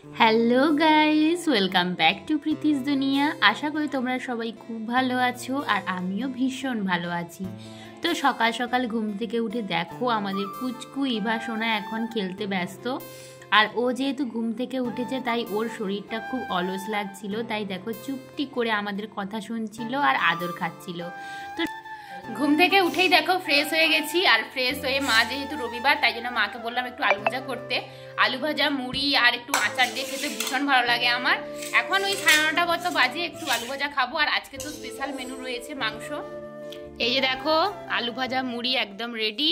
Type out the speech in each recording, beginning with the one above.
Hello guys, welcome back to Preeti's দুনিয়া। আশা করি তোমরা সবাই খুব ভালো আছো আর আমিও ভীষণ ভালো আছি। তো সকাল সকাল ঘুম থেকে উঠে দেখো আমাদের কুচকু ইভা সোনা এখন খেলতে ব্যস্ত। আর ও যেহেতু ঘুম থেকে উঠেছে তাই ওর শরীরটা খুব অলস লাগছিল, তাই দেখো চুপটি করে আমাদের কথা শুনছিল আর আদর খাচ্ছিল। তো ঘুম থেকে উঠেই দেখো ফ্রেশ হয়ে গেছি, আর ফ্রেশ হয়ে মা যেহেতু রবিবার তাই জন্য মাকে বললাম একটু আলু ভাজা করতে। আলু ভাজা, মুড়ি আর একটু আচার দিয়ে খেতে ভীষণ ভালো লাগে আমার। এখন ওই 9:30 মতো বাজে, একটু আলু ভাজা খাবো। আর আজকে তো স্পেশাল মেনু রয়েছে মাংস। এই যে দেখো আলু ভাজা, মুড়ি একদম রেডি,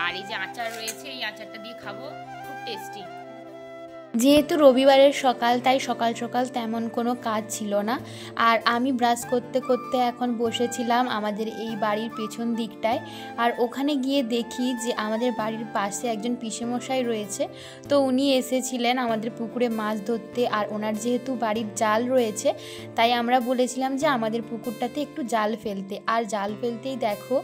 আর এই যে আচার রয়েছে, এই আচারটা দিয়ে খাবো, খুব টেস্টি। যেহেতু রবিবারের সকাল তাই সকাল সকাল তেমন কোনো কাজ ছিল না, আর আমি ব্রাশ করতে করতে এখন বসেছিলাম আমাদের এই বাড়ির পেছন দিকটায়। আর ওখানে গিয়ে দেখি যে আমাদের বাড়ির পাশে একজন পিসেমশাই রয়েছে। তো উনি এসেছিলেন আমাদের পুকুরে মাছ ধরতে, আর ওনার যেহেতু বাড়ির জাল রয়েছে তাই আমরা বলেছিলাম যে আমাদের পুকুরটাতে একটু জাল ফেলতে। আর জাল ফেলতেই দেখো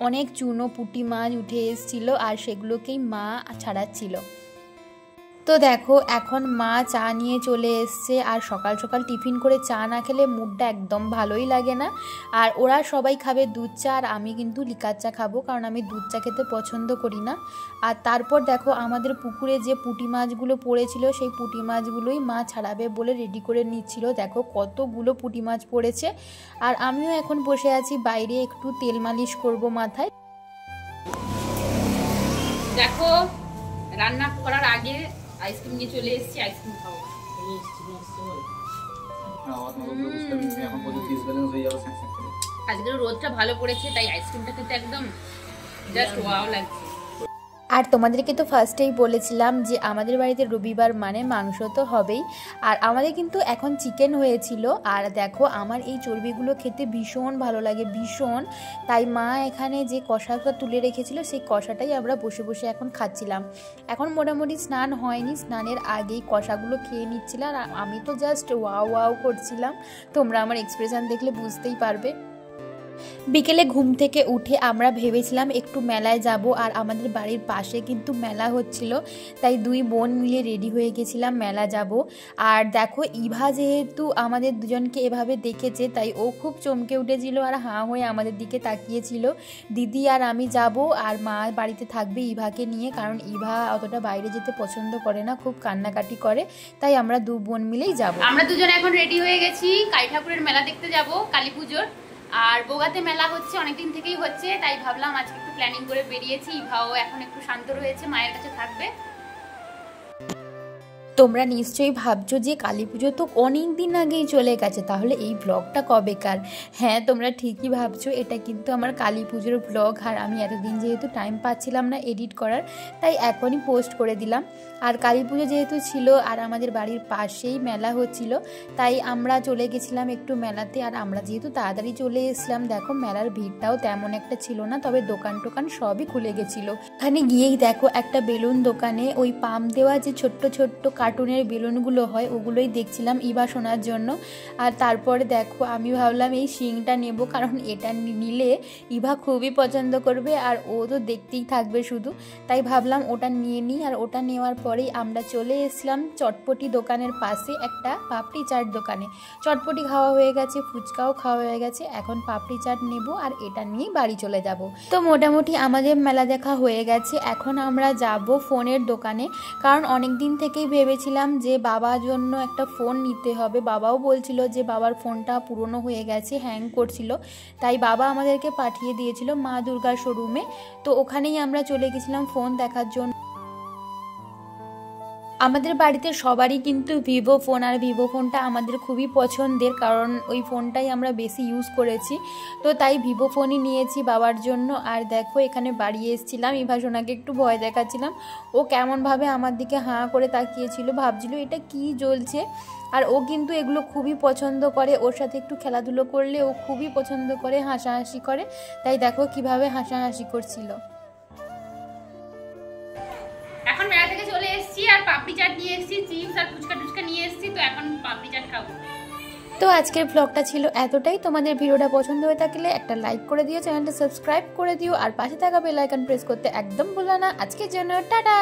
অনেক চুনো পুঁটি মাছ উঠে এসেছিলো, আর সেগুলোকেই মা ছাড়াচ্ছিল। তো দেখো এখন মা চা নিয়ে চলে এসছে, আর সকাল সকাল টিফিন করে চা না খেলে মুডটা একদম ভালোই লাগে না। আর ওরা সবাই খাবে দুধ চা, আর আমি কিন্তু লিকার চা খাবো, কারণ আমি দুধ চা খেতে পছন্দ করি না। আর তারপর দেখো আমাদের পুকুরে যে পুঁটি মাছগুলো পড়েছিল সেই পুঁটি মাছগুলোই মা ছাড়াবে বলে রেডি করে নিচ্ছিল। দেখো কতগুলো পুঁটি মাছ পড়েছে, আর আমিও এখন বসে আছি বাইরে, একটু তেল মালিশ করব মাথায়। দেখো রান্না করার আগে আইসক্রিম নিয়ে চলে এসেছি, আইসক্রিম খাবো। আজকে রোদটা ভালো পড়েছে তাই আইসক্রিমটা খেতে একদম জাস্ট ওয়াও লাগছে। আর তোমাদেরকে তো ফার্স্টেই বলেছিলাম যে আমাদের বাড়িতে রবিবার মানে মাংস তো হবেই, আর আমাদের কিন্তু এখন চিকেন হয়েছিল। আর দেখো আমার এই চর্বিগুলো খেতে ভীষণ ভালো লাগে, ভীষণ। তাই মা এখানে যে কষাটা তুলে রেখেছিল সেই কষাটাই আমরা বসে বসে এখন খাচ্ছিলাম। এখন মোটামুটি স্নান হয়নি, স্নানের আগেই কষাগুলো খেয়ে নিচ্ছিলাম, আর আমি তো জাস্ট ওয়াও ওয়াও করছিলাম। তোমরা আমার এক্সপ্রেশন দেখলে বুঝতেই পারবে। বিকেলে ঘুম থেকে উঠে আমরা ভেবেছিলাম একটু মেলায় যাব, আর আমাদের বাড়ির পাশে কিন্তু মেলা হচ্ছিল, তাই দুই বোন মিলে রেডি হয়ে গেছিলাম মেলা যাব। আর দেখো ইভা যেহেতু আমাদের দুজনকে এভাবে দেখেছে তাই ও খুব চমকে উঠেছিল, আর হাঁ হয়ে আমাদের দিকে তাকিয়েছিল। দিদি আর আমি যাব, আর মা বাড়িতে থাকবে ইভাকে নিয়ে, কারণ ইভা অতটা বাইরে যেতে পছন্দ করে না, খুব কান্নাকাটি করে, তাই আমরা দু বোন মিলেই যাব। আমরা দুজন এখন রেডি হয়ে গেছি, কালী ঠাকুরের মেলা দেখতে যাব, কালী পুজোর। আর বোগাতে মেলা হচ্ছে, অনেকদিন থেকেই হচ্ছে, তাই ভাবলাম আজকে একটু প্ল্যানিং করে বেরিয়েছি। ইভাও এখন একটু শান্ত রয়েছে, মায়ের কাছে থাকবে। তোমরা নিশ্চয়ই ভাবছো যে কালী পুজো তো অনেক দিন আগেই চলে গেছে, তাহলে এই ব্লগটা কবেকার? হ্যাঁ, তোমরা ঠিকই ভাবছো, এটা কিন্তু আমার কালী পুজোর ব্লগ। আর আমি এতদিন যেহেতু টাইম পাচ্ছিলাম না এডিট করার, তাই এখনই পোস্ট করে দিলাম। আর কালী পুজো যেহেতু ছিল আর আমাদের বাড়ির পাশেই মেলা হচ্ছিল, তাই আমরা চলে গেছিলাম একটু মেলাতে। আর আমরা যেহেতু তাড়াতাড়ি চলে এসেছিলাম, দেখো মেলার ভিড়টাও তেমন একটা ছিল না, তবে দোকান টোকান সবই খুলে গেছিলো। ওখানে গিয়েই দেখো একটা বেলুন দোকানে ওই পাম্প দেওয়া যে ছোট্ট ছোট্ট কার্টুনের বেলুনগুলো হয় ওগুলোই দেখছিলাম ইভা শোনার জন্য। আর তারপরে দেখো আমি ভাবলাম এই শিংটা নেব, কারণ এটা নিলে ইভা খুবই পছন্দ করবে, আর ও তো দেখতেই থাকবে শুধু, তাই ভাবলাম ওটা নিয়ে নিই। আর ওটা নেওয়ার পরেই আমরা চলে এসেছিলাম চটপটি দোকানের পাশে একটা পাপড়ি চাট দোকানে। চটপটি খাওয়া হয়ে গেছে, ফুচকাও খাওয়া হয়ে গেছে, এখন পাপড়ি চাট নেব আর এটা নিয়েই বাড়ি চলে যাব। তো মোটামুটি আমাদের মেলা দেখা হয়ে গেছে, এখন আমরা যাব ফোনের দোকানে, কারণ অনেক দিন থেকেই ভেবেছিলাম যে বাবার জন্য একটা ফোন নিতে হবে। বাবাও বলছিল যে বাবার ফোনটা পুরনো হয়ে গেছে, হ্যাং করছিল, তাই বাবা আমাদেরকে পাঠিয়ে দিয়েছিল মা দুর্গার শোরুমে। তো ওখানেই আমরা চলে গেছিলাম ফোন দেখার জন্য। আমাদের বাড়িতে সবারই কিন্তু ভিভো ফোন, আর ভিভো ফোনটা আমাদের খুবই পছন্দের, কারণ ওই ফোনটাই আমরা বেশি ইউজ করেছি, তো তাই ভিভো ফোনই নিয়েছি বাবার জন্য। আর দেখো এখানে বাড়ি এসেছিলাম, ইভা সোনাকে একটু ভয় দেখাচ্ছিলাম, ও কেমনভাবে আমার দিকে হাঁ করে তাকিয়েছিল, ভাবছিল এটা কি জ্বলছে। আর ও কিন্তু এগুলো খুবই পছন্দ করে, ওর সাথে একটু খেলাধুলো করলে ও খুবই পছন্দ করে, হাসাহাসি করে, তাই দেখো কিভাবে হাসাহাসি করছিল। এখন মেলা থেকে চলে এসেছি, আর পাপড়ি চাট নিয়ে এসেছি, চিপস আর ফুচকা টুচকা নিয়ে এসেছি, তো এখন পাপড়ি চাট খাবো। তো আজকের ব্লগটা ছিল এতটাই। তোমাদের ভিডিওটা পছন্দ হয়ে থাকলে একটা লাইক করে দিও, চ্যানেলটা সাবস্ক্রাইব করে দিও, আর পাশে থাকা বেল আইকন প্রেস করতে একদম ভুলো না। আজকের জন্য টাটা।